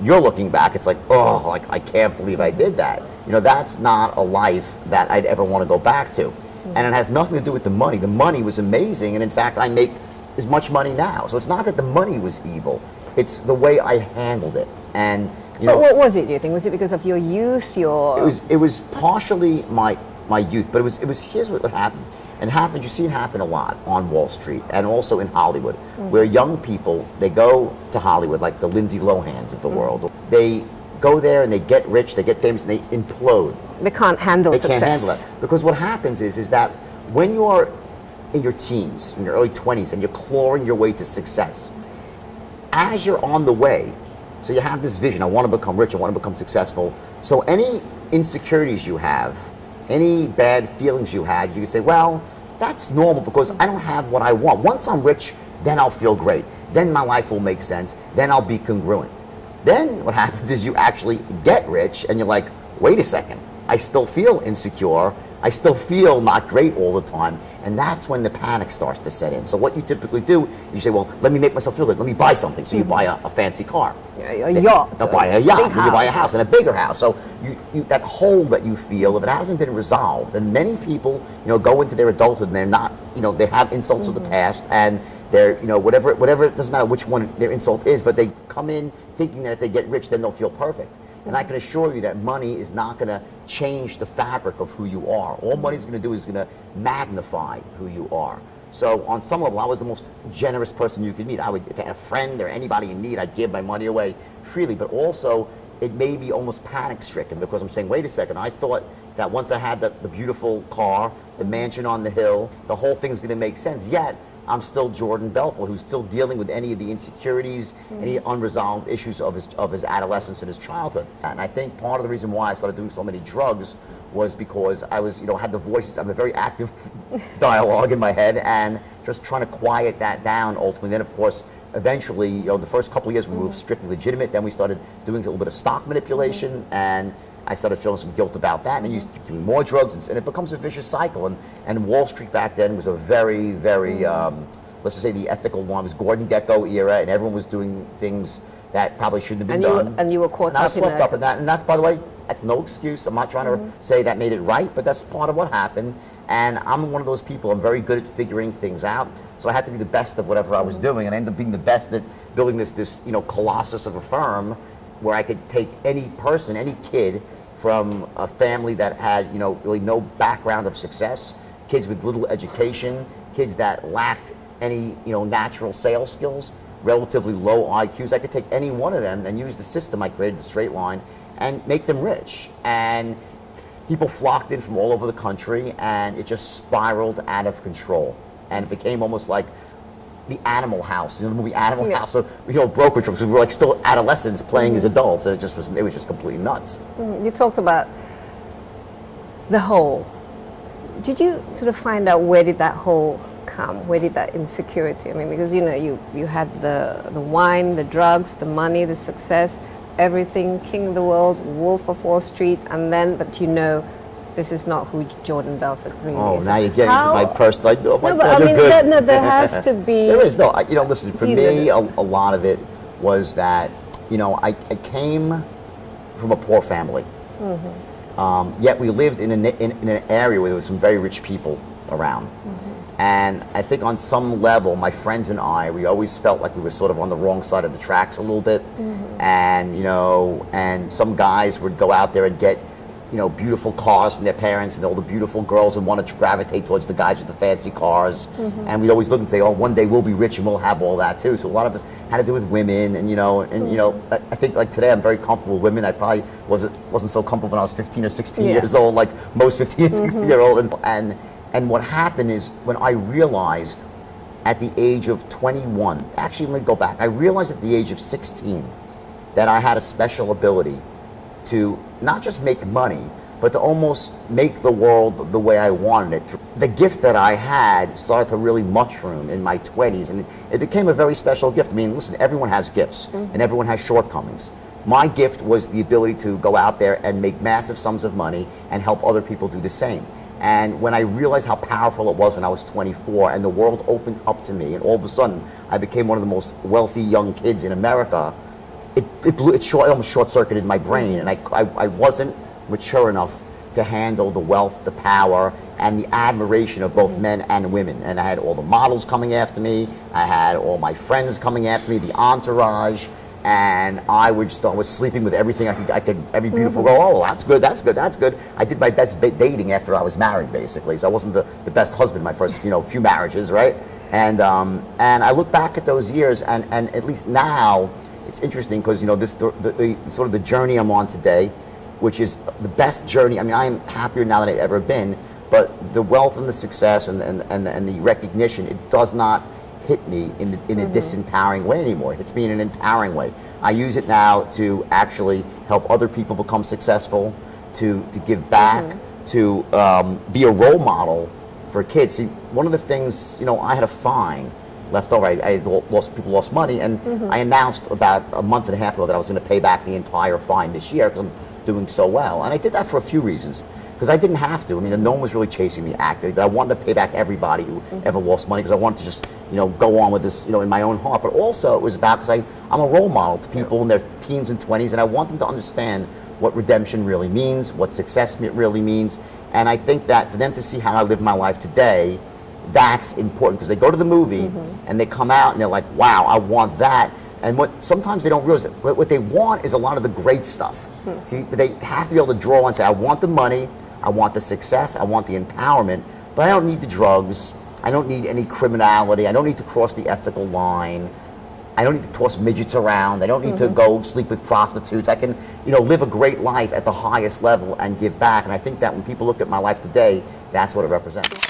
you're looking back, it's like, oh, like I can't believe I did that. You know, that's not a life that I'd ever want to go back to. And it has nothing to do with the money. The money was amazing, and in fact, I make as much money now. So it's not that the money was evil; it's the way I handled it. And you know, what was it? Do you think was it because of your youth? It was partially my youth, but it was here's what happened. And it happens, you see it happen a lot on Wall Street and also in Hollywood, where young people, they go to Hollywood, like the Lindsay Lohans of the world. They go there and they get rich, they get famous, and they implode. They can't handle success. They can't handle it. Because what happens is that when you're in your teens, in your early 20s, and you're clawing your way to success, as you're on the way, so you have this vision, I want to become rich, I want to become successful, so any insecurities you have, any bad feelings you had, you could say, well, that's normal because I don't have what I want. Once I'm rich, then I'll feel great. Then my life will make sense. Then I'll be congruent. Then what happens is you actually get rich and you're like, wait a second, I still feel insecure. I still feel not great all the time. And that's when the panic starts to set in. So what you typically do, you say, well, let me make myself feel good. Let me buy something. So you buy a fancy car. A yacht. They'll buy a yacht. You buy a house and a bigger house. So you that hole that you feel, if it hasn't been resolved, and many people, you know, go into their adulthood and they're not, you know, they have insults of the past and they're, you know, whatever, it doesn't matter which one their insult is, but they come in thinking that if they get rich, then they'll feel perfect. And I can assure you that money is not going to change the fabric of who you are. All money's going to do is going to magnify who you are. So on some level, I was the most generous person you could meet. I would, if I had a friend or anybody in need, I'd give my money away freely. But also, it made me almost panic-stricken because I'm saying, wait a second, I thought that once I had the beautiful car, the mansion on the hill, the whole thing's going to make sense. Yet, I'm still Jordan Belfort, who's still dealing with any of the insecurities, any unresolved issues of his adolescence and his childhood. And I think part of the reason why I started doing so many drugs was because I was, you know, had the voices, I'm a very active dialogue in my head, and just trying to quiet that down ultimately. Then, of course, eventually, you know, the first couple of years we moved strictly legitimate. Then we started doing a little bit of stock manipulation, and I started feeling some guilt about that. And then you keep doing more drugs, and it becomes a vicious cycle. And Wall Street back then was a very, very, let's just say the ethical one. It was Gordon Gekko era, and everyone was doing things that probably shouldn't have been done. And you were caught up in that. I was swept up in that. And that's, by the way, that's no excuse. I'm not trying to say that made it right, but that's part of what happened. And I'm one of those people, I'm very good at figuring things out. So I had to be the best of whatever I was doing, and I ended up being the best at building this you know, colossus of a firm where I could take any person, any kid from a family that had, you know, really no background of success, kids with little education, kids that lacked any, you know, natural sales skills, relatively low IQs. I could take any one of them and use the system I created, the straight line, and make them rich. And people flocked in from all over the country, and it just spiraled out of control. And it became almost like the Animal House, you know, the movie Animal House, so, you know, brokerage rooms. We were like still adolescents playing as adults, and it was just completely nuts. You talked about the hole. Did you sort of find out where did that hole come? Where did that insecurity? I mean, because you know, you had the wine, the drugs, the money, the success, everything, king of the world, wolf of Wall Street, and then, but you know, this is not who Jordan Belfort really is. Oh, now you're getting into my personal. Oh my no, God, but I mean, good. there has to be. There is no. You know, listen. For me, a lot of it was that, you know, I came from a poor family. Yet we lived in an area where there was some very rich people around. And I think on some level, my friends and I, we always felt like we were sort of on the wrong side of the tracks a little bit. And, you know, and some guys would go out there and get, you know, beautiful cars from their parents, and all the beautiful girls would want to gravitate towards the guys with the fancy cars. And we'd always look and say, oh, one day we'll be rich and we'll have all that too. So a lot of us had to do with women, and you know, I think like today I'm very comfortable with women. I probably wasn't so comfortable when I was 15 or 16 years old, like most 15 and 16-year-old. And what happened is, when I realized at the age of 21, actually let me go back, I realized at the age of 16 that I had a special ability to not just make money, but to almost make the world the way I wanted it. The gift that I had started to really mushroom in my 20s, and it became a very special gift. I mean, listen, everyone has gifts, and everyone has shortcomings. My gift was the ability to go out there and make massive sums of money and help other people do the same. And when I realized how powerful it was when I was 24, and the world opened up to me, and all of a sudden I became one of the most wealthy young kids in America, it almost short-circuited my brain, and I wasn't mature enough to handle the wealth, the power, and the admiration of both men and women. And I had all the models coming after me, I had all my friends coming after me, the entourage, and I was sleeping with everything I could every beautiful girl. Oh, that's good, that's good, that's good. I did my best dating after I was married, basically. So I wasn't the best husband my first few marriages, right? And I look back at those years, and at least now it's interesting because this the sort of the journey I'm on today, which is the best journey. I mean, I am happier now than I've ever been. But the wealth and the success and the recognition, it does not hit me in a disempowering way anymore. It hits me in an empowering way. I use it now to actually help other people become successful, to give back, to be a role model for kids. See, one of the things, I had a fine left over. People lost money, and I announced about a month and a half ago that I was going to pay back the entire fine this year because I'm doing so well. And I did that for a few reasons. Because I didn't have to. I mean, no one was really chasing me actively, but I wanted to pay back everybody who ever lost money because I wanted to just, go on with this, in my own heart. But also it was about because I'm a role model to people in their teens and 20s, and I want them to understand what redemption really means, what success really means. And I think that for them to see how I live my life today, that's important because they go to the movie and they come out and they're like, wow, I want that. And what sometimes they don't realize, what they want is a lot of the great stuff. See, but they have to be able to draw and say, I want the money, I want the success, I want the empowerment, but I don't need the drugs, I don't need any criminality, I don't need to cross the ethical line, I don't need to toss midgets around, I don't need to go sleep with prostitutes. I can, live a great life at the highest level and give back. And I think that when people look at my life today, that's what it represents.